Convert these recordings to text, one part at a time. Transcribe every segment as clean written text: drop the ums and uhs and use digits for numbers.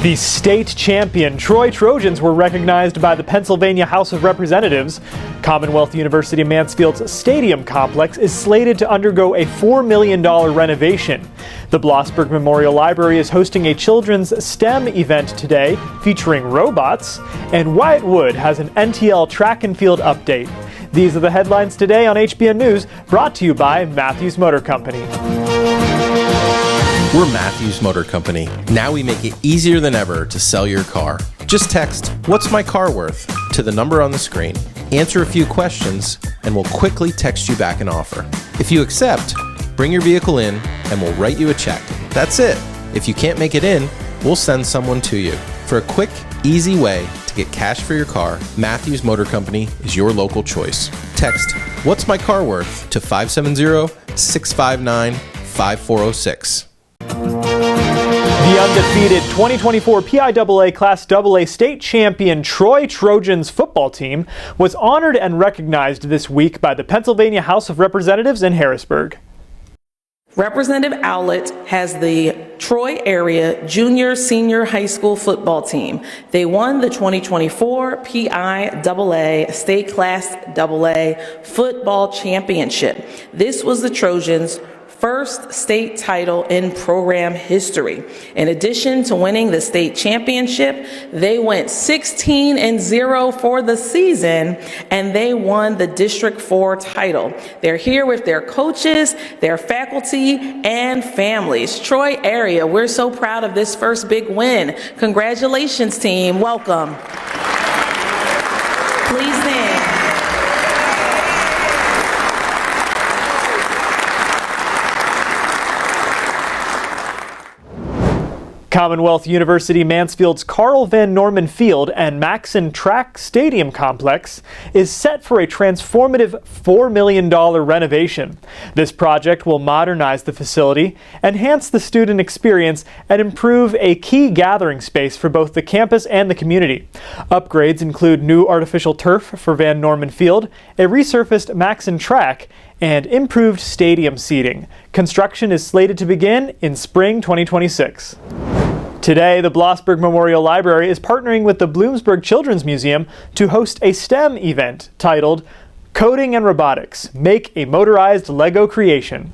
The state champion Troy Trojans were recognized by the Pennsylvania House of Representatives. Commonwealth University Mansfield's stadium complex is slated to undergo a $4 million renovation. The Blossburg Memorial Library is hosting a children's STEM event today featuring robots, and Wyatt Wood has an NTL track and field update. These are the headlines today on HPN News, brought to you by Matthews Motor Company. We're Matthews Motor Company. Now we make it easier than ever to sell your car. Just text, "What's my car worth?" to the number on the screen. Answer a few questions, and we'll quickly text you back an offer. If you accept, bring your vehicle in, and we'll write you a check. That's it. If you can't make it in, we'll send someone to you. For a quick, easy way to get cash for your car, Matthews Motor Company is your local choice. Text, "What's my car worth?" to 570-659-5406. The undefeated 2024 PIAA Class AA state champion Troy Trojans football team was honored and recognized this week by the Pennsylvania House of Representatives in Harrisburg. Representative Owlett has the Troy area junior senior high school football team. They won the 2024 PIAA State Class AA football championship. This was the Trojans' first state title in program history. In addition to winning the state championship, they went 16-0 for the season, and they won the District 4 title. They're here with their coaches, their faculty, and families. Troy area, we're so proud of this first big win. Congratulations, team. Welcome. Please stand. Commonwealth University Mansfield's Carl Van Norman Field and Maxon Track Stadium complex is set for a transformative $4 million renovation. This project will modernize the facility, enhance the student experience, and improve a key gathering space for both the campus and the community. Upgrades include new artificial turf for Van Norman Field, a resurfaced Maxon Track, and improved stadium seating. Construction is slated to begin in spring 2026. Today, the Blossburg Memorial Library is partnering with the Bloomsburg Children's Museum to host a STEM event titled Coding and Robotics: Make a Motorized Lego Creation.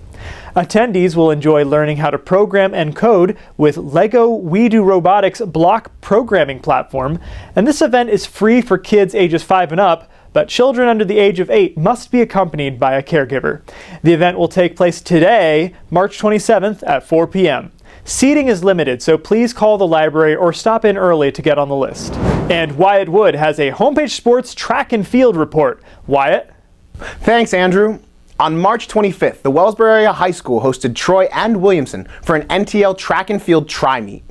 Attendees will enjoy learning how to program and code with Lego We Do Robotics block programming platform, and this event is free for kids ages 5 and up, but children under the age of 8 must be accompanied by a caregiver. The event will take place today, March 27th at 4 p.m. Seating is limited, so please call the library or stop in early to get on the list. And Wyatt Wood has a Homepage Sports track and field report. Wyatt? Thanks, Andrew. On March 25th, the Wellsboro Area High School hosted Troy and Williamson for an NTL track and field tri-meet.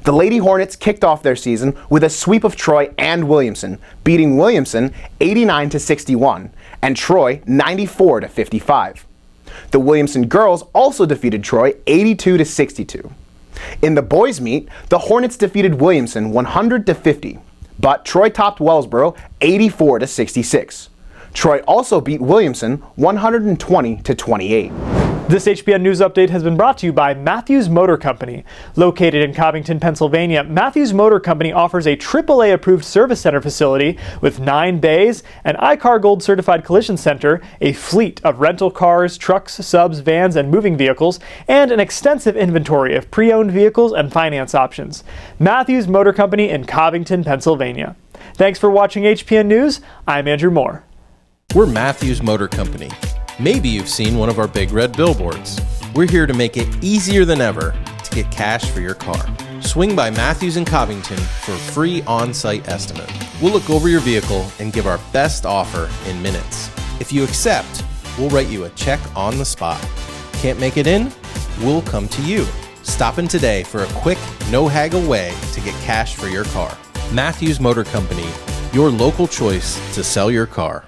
The Lady Hornets kicked off their season with a sweep of Troy and Williamson, beating Williamson 89-61 and Troy 94-55. The Williamson girls also defeated Troy 82-62. In the boys' meet, the Hornets defeated Williamson 100-50, but Troy topped Wellsboro 84-66. Troy also beat Williamson 120-28. This HPN News Update has been brought to you by Matthews Motor Company. Located in Covington, Pennsylvania, Matthews Motor Company offers a AAA-approved service center facility with 9 bays, an iCar Gold certified collision center, a fleet of rental cars, trucks, subs, vans, and moving vehicles, and an extensive inventory of pre-owned vehicles and finance options. Matthews Motor Company in Covington, Pennsylvania. Thanks for watching HPN News. I'm Andrew Moore. We're Matthews Motor Company. Maybe you've seen one of our big red billboards. We're here to make it easier than ever to get cash for your car. Swing by Matthews in Covington for a free on-site estimate. We'll look over your vehicle and give our best offer in minutes. If you accept, we'll write you a check on the spot. Can't make it in? We'll come to you. Stop in today for a quick, no-haggle way to get cash for your car. Matthews Motor Company, your local choice to sell your car.